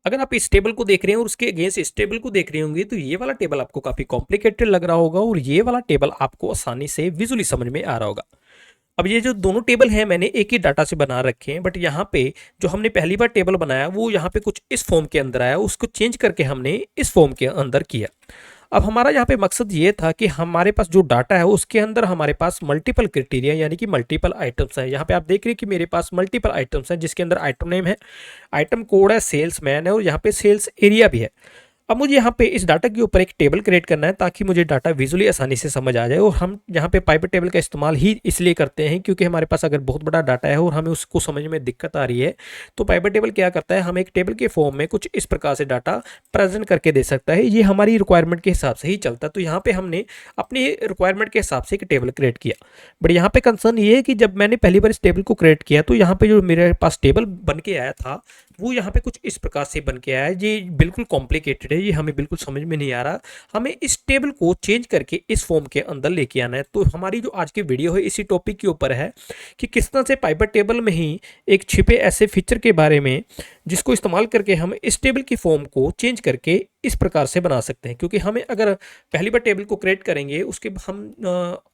अगर आप इस टेबल को देख रहे हैं और उसके अगेंस्ट इस टेबल को देख रहे होंगे तो ये वाला टेबल आपको काफी कॉम्प्लिकेटेड लग रहा होगा और ये वाला टेबल आपको आसानी से विजुअली समझ में आ रहा होगा। अब ये जो दोनों टेबल हैं मैंने एक ही डाटा से बना रखे हैं, बट यहाँ पे जो हमने पहली बार टेबल बनाया वो यहाँ पे कुछ इस फॉर्म के अंदर आया, उसको चेंज करके हमने इस फॉर्म के अंदर किया। अब हमारा यहाँ पे मकसद ये था कि हमारे पास जो डाटा है उसके अंदर हमारे पास मल्टीपल क्राइटेरिया यानी कि मल्टीपल आइटम्स हैं। यहाँ पे आप देख रहे हैं कि मेरे पास मल्टीपल आइटम्स हैं जिसके अंदर आइटम नेम है, आइटम कोड है, सेल्स मैन है और यहाँ पे सेल्स एरिया भी है। अब मुझे यहाँ पे इस डाटा के ऊपर एक टेबल क्रिएट करना है ताकि मुझे डाटा विजुअली आसानी से समझ आ जाए। और हम यहाँ पे पाइवट टेबल का इस्तेमाल ही इसलिए करते हैं क्योंकि हमारे पास अगर बहुत बड़ा डाटा है और हमें उसको समझ में दिक्कत आ रही है तो पाइवट टेबल क्या करता है, हमें एक टेबल के फॉर्म में कुछ इस प्रकार से डाटा प्रेजेंट करके दे सकता है। ये हमारी रिक्वायरमेंट के हिसाब से ही चलता है। तो यहाँ पे हमने अपनी रिक्वायरमेंट के हिसाब से एक टेबल क्रिएट किया। बट यहाँ पे कंसर्न ये है कि जब मैंने पहली बार इस टेबल को क्रिएट किया तो यहाँ पे जो मेरे पास टेबल बन के आया था वो यहाँ पे कुछ इस प्रकार से बन के आया है। ये बिल्कुल कॉम्प्लिकेटेड है, ये हमें बिल्कुल समझ में नहीं आ रहा। हमें इस टेबल को चेंज करके इस फॉर्म के अंदर लेके आना है। तो हमारी जो आज की वीडियो है इसी टॉपिक के ऊपर है कि किस तरह से पाइवट टेबल में ही एक छिपे ऐसे फीचर के बारे में जिसको इस्तेमाल करके हम इस टेबल की फॉर्म को चेंज करके इस प्रकार से बना सकते हैं। क्योंकि हमें अगर पहली बार टेबल को क्रिएट करेंगे उसके हम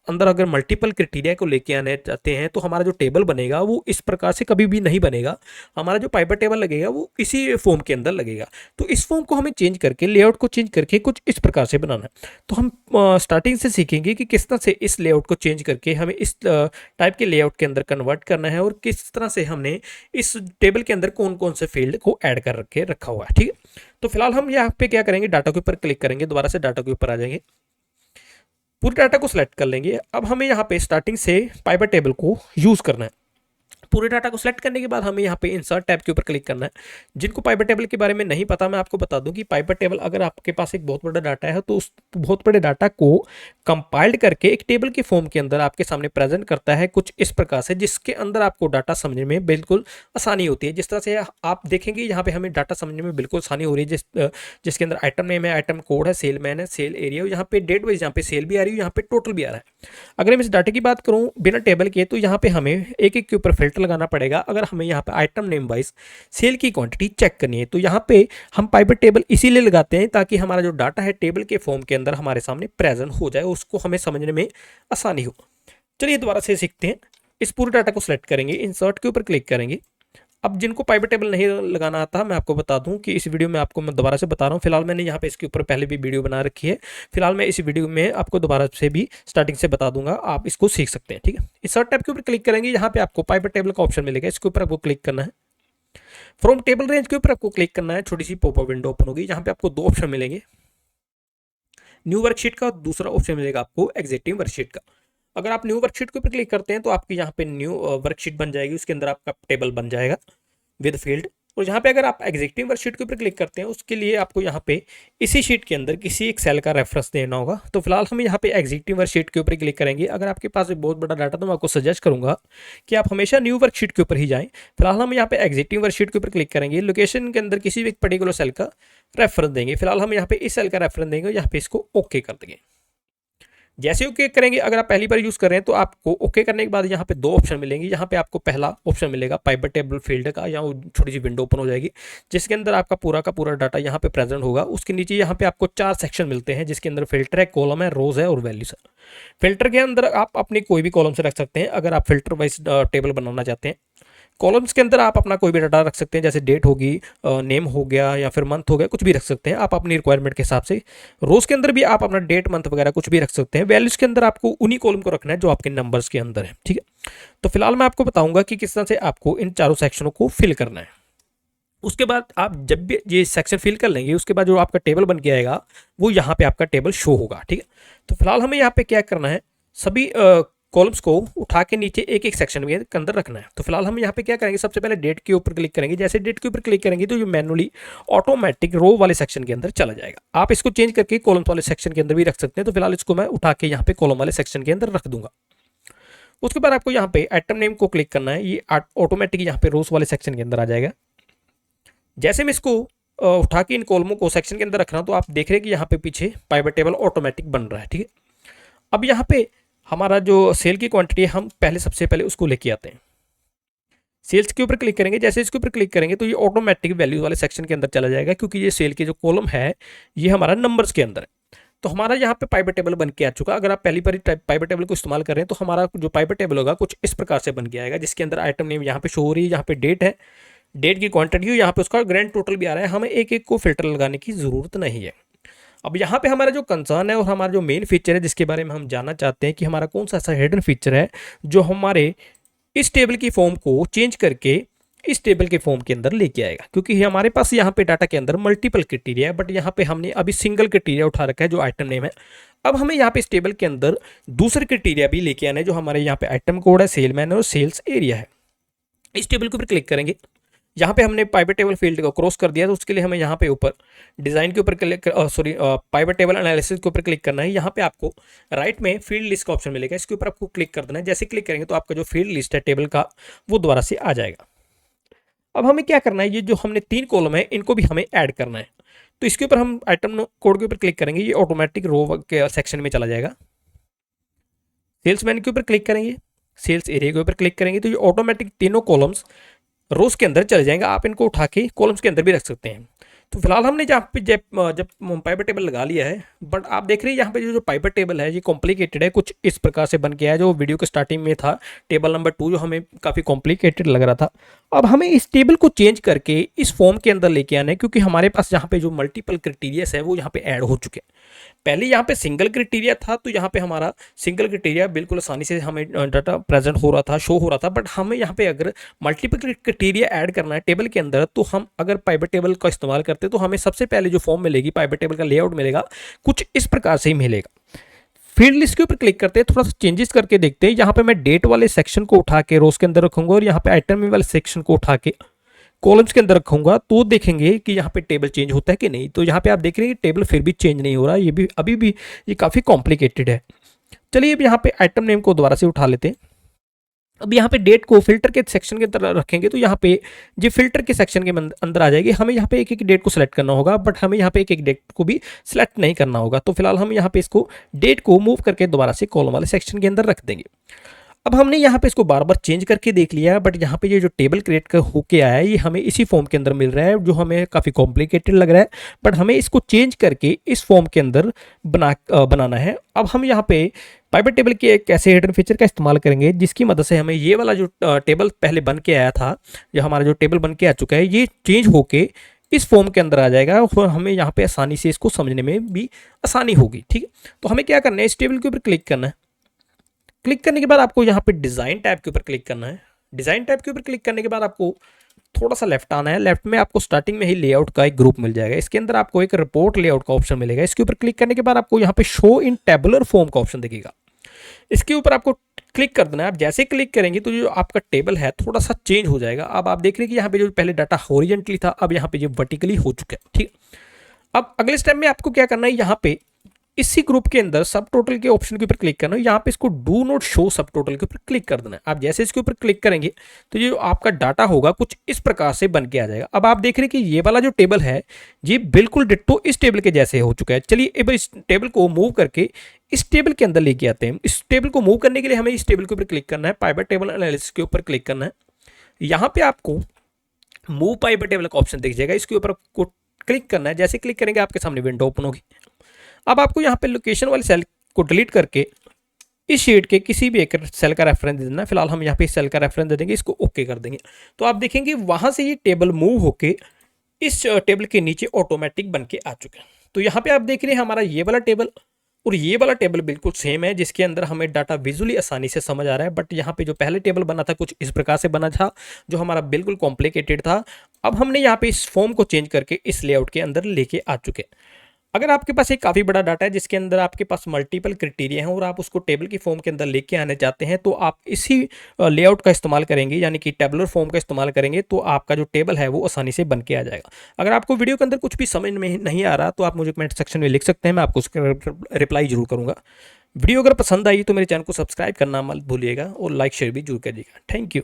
अंदर अगर मल्टीपल क्राइटेरिया को लेके आने चाहते हैं तो हमारा जो टेबल बनेगा वो इस प्रकार से कभी भी नहीं बनेगा। हमारा जो पाइवट टेबल लगेगा वो इसी फॉर्म के अंदर लगेगा। तो इस फॉर्म को हमें चेंज करके लेआउट को चेंज करके कुछ इस प्रकार से बनाना है। तो हम स्टार्टिंग से सीखेंगे कि किस तरह से इस लेआउट को चेंज करके हमें इस टाइप के लेआउट के अंदर कन्वर्ट करना है और किस तरह से हमने इस टेबल के अंदर कौन कौन से फील्ड को ऐड कर रखे रखा हुआ है। ठीक है, तो फिलहाल हम यहाँ पे क्या करेंगे, डाटा के ऊपर क्लिक करेंगे, दोबारा से डाटा के ऊपर आ जाएंगे, पूरे डाटा को सिलेक्ट कर लेंगे। अब हमें यहाँ पे स्टार्टिंग से पाइवट टेबल को यूज करना है। पूरे डाटा को सिलेक्ट करने के बाद हमें यहाँ पे इंसर्ट टैब के ऊपर क्लिक करना है। जिनको पाइवट टेबल के बारे में नहीं पता मैं आपको बता दूं कि पाइवट टेबल अगर आपके पास एक बहुत बड़ा डाटा है तो उस बहुत बड़े डाटा को कंपाइल्ड करके एक टेबल के फॉर्म के अंदर आपके सामने प्रेजेंट करता है कुछ इस प्रकार से, जिसके अंदर आपको डाटा समझने में बिल्कुल आसानी होती है। जिस तरह से आप देखेंगे यहाँ पे हमें डाटा समझने में बिल्कुल आसानी हो रही है, जिसके अंदर आइटम नेम है, आइटम कोड है, सेल मैन है, सेल एरिया, यहाँ पे डेट वाइज यहाँ पे सेल भी आ रही है, यहाँ पे टोटल भी आ रहा है। अगर हम इस डाटा की बात करूं बिना टेबल के तो यहाँ पे हमें एक एक के ऊपर फिल्टर लगाना पड़ेगा। अगर हमें यहाँ पे आइटम नेम वाइज सेल की क्वांटिटी चेक करनी है तो यहाँ पे हम पाइवट टेबल इसीलिए लगाते हैं ताकि हमारा जो डाटा है टेबल के फॉर्म के अंदर हमारे सामने प्रेजेंट हो जाए, उसको हमें समझने में आसानी हो। चलिए दोबारा से सीखते हैं। इस पूरे डाटा को सिलेक्ट करेंगे, इंसर्ट के ऊपर क्लिक करेंगे। अब जिनको पाइवट टेबल नहीं लगाना आता मैं आपको बता दूं कि इस वीडियो में आपको मैं दोबारा से बता रहा हूं। फिलहाल मैंने यहाँ पे इसके ऊपर पहले भी वीडियो बना रखी है, फिलहाल मैं इस वीडियो में आपको दोबारा से भी स्टार्टिंग से बता दूंगा, आप इसको सीख सकते हैं। ठीक है, इस सर्च टैब के ऊपर क्लिक करेंगे, यहाँ पे आपको पाइवट टेबल का ऑप्शन मिलेगा, इसके ऊपर आपको क्लिक करना है। फ्रॉम टेबल रेंज के ऊपर आपको क्लिक करना है, छोटी सी पॉपअप विंडो ओपन होगी, यहाँ पे आपको दो ऑप्शन मिलेंगे, न्यू वर्कशीट का, दूसरा ऑप्शन मिलेगा आपको एग्जिस्टिंग वर्कशीट का। अगर आप न्यू वर्कशीट के ऊपर क्लिक करते हैं तो आपकी यहाँ पे न्यू वर्कशीट बन जाएगी, उसके अंदर आपका टेबल बन जाएगा विद फील्ड। और यहाँ पे अगर आप एग्जिस्टिंग वर्कशीट के ऊपर क्लिक करते हैं उसके लिए आपको यहाँ पे इसी शीट के अंदर किसी एक सेल का रेफरेंस देना होगा। तो फिलहाल हम यहाँ पे एग्जिस्टिंग वर्कशीट के ऊपर क्लिक करेंगे। अगर आपके पास एक बहुत बड़ा डाटा तो मैं आपको सजेस्ट करूंगा कि आप हमेशा न्यू वर्कशीट के ऊपर ही जाएं। फिलहाल हम यहाँ पे एग्जिस्टिंग वर्कशीट के ऊपर क्लिक करेंगे, लोकेशन के अंदर किसी भी एक पर्टिकुलर सेल का रेफरेंस देंगे। फिलहाल हम यहाँ पे इस सेल का रेफरेंस देंगे, यहाँ पे इसको ओके कर देंगे। जैसे ओके करेंगे, अगर आप पहली बार यूज कर रहे हैं तो आपको ओके करने के बाद यहाँ पे दो ऑप्शन मिलेंगे। यहाँ पे आपको पहला ऑप्शन मिलेगा पाइवट टेबल फील्ड का, यहाँ छोटी सी विंडो ओपन हो जाएगी जिसके अंदर आपका पूरा का पूरा डाटा यहाँ पे प्रेजेंट होगा। उसके नीचे यहाँ पे आपको चार सेक्शन मिलते हैं जिसके अंदर फिल्टर है, कॉलम है, रोज है और वैल्यूज है। फिल्टर के अंदर आप अपनी कोई भी कॉलम से रख सकते हैं अगर आप फिल्टर वाइज टेबल बनाना चाहते हैं। कॉलम्स के अंदर आप अपना कोई भी डाटा रख सकते हैं, जैसे डेट होगी, नेम हो गया या फिर मंथ हो गया, कुछ भी रख सकते हैं आप अपनी रिक्वायरमेंट के हिसाब से। रोज के अंदर भी आप अपना डेट मंथ वगैरह कुछ भी रख सकते हैं। वैल्यूज के अंदर आपको उन्हीं कॉलम को रखना है जो आपके नंबर्स के अंदर है। ठीक है, तो फिलहाल मैं आपको बताऊंगा कि किस तरह से आपको इन चारों सेक्शनों को फिल करना है। उसके बाद आप जब भी ये सेक्शन फिल कर लेंगे उसके बाद जो आपका टेबल बन के आएगा वो यहाँ पे आपका टेबल शो होगा। ठीक है, तो फिलहाल हमें यहाँ पे क्या करना है, सभी कॉलम्स को उठा के नीचे एक एक सेक्शन में के अंदर रखना है। तो फिलहाल हम यहाँ पे क्या करेंगे, सबसे पहले डेट के ऊपर क्लिक करेंगे। जैसे डेट के ऊपर क्लिक करेंगे तो ये मैनुअली ऑटोमेटिक रो वाले सेक्शन के अंदर चला जाएगा। आप इसको चेंज करके कॉलम्स वाले सेक्शन के अंदर भी रख सकते हैं। तो फिलहाल इसको मैं उठा के यहाँ पे कॉलम वाले सेक्शन के अंदर रख दूंगा। उसके बाद आपको यहाँ पे आइटम नेम को क्लिक करना है, ये ऑटोमेटिक यहाँ पे रोज वाले सेक्शन के अंदर आ जाएगा। जैसे मैं इसको उठा के इन कॉलमों को सेक्शन के अंदर रख रहा हूँ तो आप देख रहे हैं कि यहाँ पे पीछे पाइवट टेबल ऑटोमेटिक बन रहा है। ठीक है, अब यहाँ पे हमारा जो सेल की क्वांटिटी है हम पहले सबसे पहले उसको लेके आते हैं। सेल्स के ऊपर क्लिक करेंगे, जैसे इसके ऊपर क्लिक करेंगे तो ये ऑटोमेटिक वैल्यूज वाले सेक्शन के अंदर चला जाएगा, क्योंकि ये सेल के जो कॉलम है ये हमारा नंबर्स के अंदर है। तो हमारा यहाँ पे पाइवट टेबल बन के आ चुका। अगर आप पहली बार पाइवट टेबल को इस्तेमाल कर रहे हैं तो हमारा जो पाइवट टेबल होगा कुछ इस प्रकार से बन के आएगा, जिसके अंदर आइटम नेम यहाँ पे शो हो रही है, यहाँ पे डेट है, डेट की क्वांटिटी, यहाँ पे उसका ग्रैंड टोटल भी आ रहा है। हमें एक एक को फिल्टर लगाने की जरूरत नहीं है। अब यहाँ पे हमारा जो कंसर्न है और हमारा जो मेन फीचर है जिसके बारे में हम जानना चाहते हैं कि हमारा कौन सा ऐसा हिडन फीचर है जो हमारे इस टेबल की फॉर्म को चेंज करके इस टेबल के फॉर्म के अंदर लेके आएगा। क्योंकि हमारे पास यहाँ पे डाटा के अंदर मल्टीपल क्राइटेरिया है, बट यहाँ पे हमने अभी सिंगल क्राइटेरिया उठा रखा है जो आइटम नेम है। अब हमें यहाँ पे इस टेबल के अंदर दूसरे क्राइटेरिया भी लेके आना है, जो हमारे यहाँ पे आइटम कोड है, सेलमैन और सेल्स एरिया है। इस टेबल के ऊपर क्लिक करेंगे, यहाँ पे हमने पाइवट टेबल फील्ड को क्रॉस कर दिया, तो उसके लिए हमें यहाँ पे ऊपर डिजाइन के ऊपर क्लिक पाइवट टेबल एनालिसिस के ऊपर क्लिक करना है। यहाँ पे आपको राइट में फील्ड लिस्ट का ऑप्शन मिलेगा, इसके ऊपर आपको क्लिक कर देना है। जैसे क्लिक करेंगे तो आपका जो फील्ड लिस्ट है टेबल का वो दोबारा से आ जाएगा। अब हमें क्या करना है, ये जो हमने 3 कॉलम है इनको भी हमें ऐड करना है। तो इसके ऊपर हम आइटम कोड के ऊपर क्लिक करेंगे, ये ऑटोमेटिक रो के सेक्शन में चला जाएगा। सेल्समैन के ऊपर क्लिक करेंगे, सेल्स एरिया के ऊपर क्लिक करेंगे तो ये ऑटोमेटिक तीनों कॉलम्स रोज के अंदर चले जाएंगे। आप इनको उठा के कॉलम्स के अंदर भी रख सकते हैं। तो फिलहाल हमने जहाँ पे जब पाइवट टेबल लगा लिया है, बट आप देख रहे हैं यहाँ पे जो पाइवट टेबल है ये कॉम्प्लिकेटेड है, कुछ इस प्रकार से बन के आया। जो वीडियो के स्टार्टिंग में था टेबल नंबर 2 जो हमें काफ़ी कॉम्प्लिकेटेड लग रहा था, अब हमें इस टेबल को चेंज करके इस फॉर्म के अंदर लेके आना है, क्योंकि हमारे पास यहाँ पे जो मल्टीपल क्राइटेरियास है वो यहाँ पे ऐड हो चुके हैं। पहले यहाँ पे सिंगल क्राइटेरिया था, तो यहाँ पे हमारा सिंगल क्राइटेरिया बिल्कुल आसानी से हमें डाटा प्रेजेंट हो रहा था, शो हो रहा था। बट हमें यहाँ पे अगर मल्टीपल क्राइटेरिया ऐड करना है टेबल के अंदर, तो हम अगर पाइवट टेबल का इस्तेमाल करते हैं तो हमें सबसे पहले जो फॉर्म मिलेगी, पाइवट टेबल का लेआउट मिलेगा, कुछ इस प्रकार से ही मिलेगा। फील्ड लिस्ट के ऊपर क्लिक करते हैं, थोड़ा सा चेंजेस करके देखते हैं। यहाँ पे मैं डेट वाले सेक्शन को उठा के रोज के अंदर रखूंगा और यहाँ पे आइटम वाले सेक्शन को उठा के कॉलम्स के अंदर रखूंगा, तो देखेंगे कि यहाँ पे टेबल चेंज होता है कि नहीं। तो यहाँ पे आप देख रहे हैं टेबल फिर भी चेंज नहीं हो रहा, ये भी अभी भी ये काफ़ी कॉम्प्लिकेटेड है। चलिए अब यहाँ पे आइटम नेम को दोबारा से उठा लेते हैं। अब यहाँ पे डेट को फिल्टर के सेक्शन के अंदर रखेंगे तो यहाँ पे ये फिल्टर के सेक्शन के अंदर आ जाएगी। हमें यहाँ पे एक एक डेट को सिलेक्ट करना होगा, बट हमें यहाँ पे एक एक डेट को भी सिलेक्ट नहीं करना होगा। तो फिलहाल हम यहाँ पे इसको डेट को मूव करके दोबारा से कॉलम वाले सेक्शन के अंदर रख देंगे। अब हमने यहाँ पे इसको बार बार चेंज करके देख लिया, बट यहाँ पे ये जो टेबल क्रिएट होके आया है ये हमें इसी फॉर्म के अंदर मिल रहा है, जो हमें काफ़ी कॉम्प्लिकेटेड लग रहा है। बट हमें इसको चेंज करके इस फॉर्म के अंदर बनाना है। अब हम यहाँ पे पाइवट टेबल के एक ऐसे हिडन फीचर का इस्तेमाल करेंगे जिसकी मदद से हमें ये वाला जो टेबल पहले बन के आया था, या हमारा जो टेबल बन के आ चुका है, ये चेंज होके इस फॉर्म के अंदर आ जाएगा और हमें यहाँ पे आसानी से इसको समझने में भी आसानी होगी। ठीक है, तो हमें क्या करना है, इस टेबल के ऊपर क्लिक करना है। क्लिक करने के बाद आपको यहाँ पे डिज़ाइन टैब के ऊपर क्लिक करना है। डिज़ाइन टैब के ऊपर क्लिक करने के बाद आपको थोड़ा सा लेफ्ट आना है। लेफ्ट में आपको स्टार्टिंग में ही लेआउट का एक ग्रुप मिल जाएगा, इसके अंदर आपको एक रिपोर्ट लेआउट का ऑप्शन मिलेगा। इसके ऊपर क्लिक करने के बाद आपको यहाँ पे शो इन टेबुलर फॉर्म का ऑप्शन दिखेगा, इसके ऊपर आपको क्लिक कर देना है। आप जैसे क्लिक करेंगे तो जो आपका टेबल है थोड़ा सा चेंज हो जाएगा। अब आप देख रहे हैं कि यहाँ पे जो पहले डाटा हॉरिजॉन्टली था, अब यहाँ पे ये वर्टिकली हो चुका है। ठीक, अब अगले स्टेप में आपको क्या करना है, यहाँ पे इसी ग्रुप के अंदर सब टोटल के ऑप्शन के ऊपर क्लिक करना है। यहाँ पे इसको डू नॉट शो सब टोटल के ऊपर क्लिक कर देना है। आप जैसे इसके ऊपर क्लिक करेंगे तो ये जो आपका डाटा होगा कुछ इस प्रकार से बन के आ जाएगा। अब आप देख रहे हैं कि ये वाला जो टेबल है ये बिल्कुल डिट्टो इस टेबल के जैसे हो चुका है। चलिए अब इस टेबल को मूव करके इस टेबल के अंदर लेके आते हैं। इस टेबल को मूव करने के लिए हमें इस टेबल के ऊपर क्लिक करना है, पाइवट टेबल एनालिसिस के ऊपर क्लिक करना है। यहाँ पे आपको मूव पाइवट टेबल का ऑप्शन दिख जाएगा, इसके ऊपर आपको क्लिक करना है। जैसे क्लिक करेंगे आपके सामने विंडो ओपन होगी। अब आपको यहाँ पे लोकेशन वाले सेल को डिलीट करके इस शीट के किसी भी एक सेल का रेफरेंस दे देना। फिलहाल हम यहाँ पे इस सेल का रेफरेंस दे देंगे, इसको ओके कर देंगे। तो आप देखेंगे वहाँ से ये टेबल मूव होके इस टेबल के नीचे ऑटोमेटिक बन के आ चुका है। तो यहाँ पे आप देख रहे हैं हमारा ये वाला टेबल और ये वाला टेबल बिल्कुल सेम है, जिसके अंदर हमें डाटा विजुअली आसानी से समझ आ रहा है। बट यहाँ पे जो पहले टेबल बना था कुछ इस प्रकार से बना था, जो हमारा बिल्कुल कॉम्प्लिकेटेड था। अब हमने यहाँ पे इस फॉर्म को चेंज करके इस लेआउट के अंदर लेके आ चुके हैं। अगर आपके पास एक काफ़ी बड़ा डाटा है जिसके अंदर आपके पास मल्टीपल क्राइटेरिया हैं और आप उसको टेबल की फॉर्म के अंदर लेके आने चाहते हैं, तो आप इसी लेआउट का इस्तेमाल करेंगे, यानी कि टेबुलर फॉर्म का इस्तेमाल करेंगे, तो आपका जो टेबल है वो आसानी से बन के आ जाएगा। अगर आपको वीडियो के अंदर कुछ भी समझ में नहीं आ रहा तो आप मुझे कमेंट सेक्शन में लिख सकते हैं, मैं आपको उसका रिप्लाई जरूर करूँगा। वीडियो अगर पसंद आई तो मेरे चैनल को सब्सक्राइब करना मत भूलिएगा और लाइक शेयर भी जरूर करिएगा। Thank you.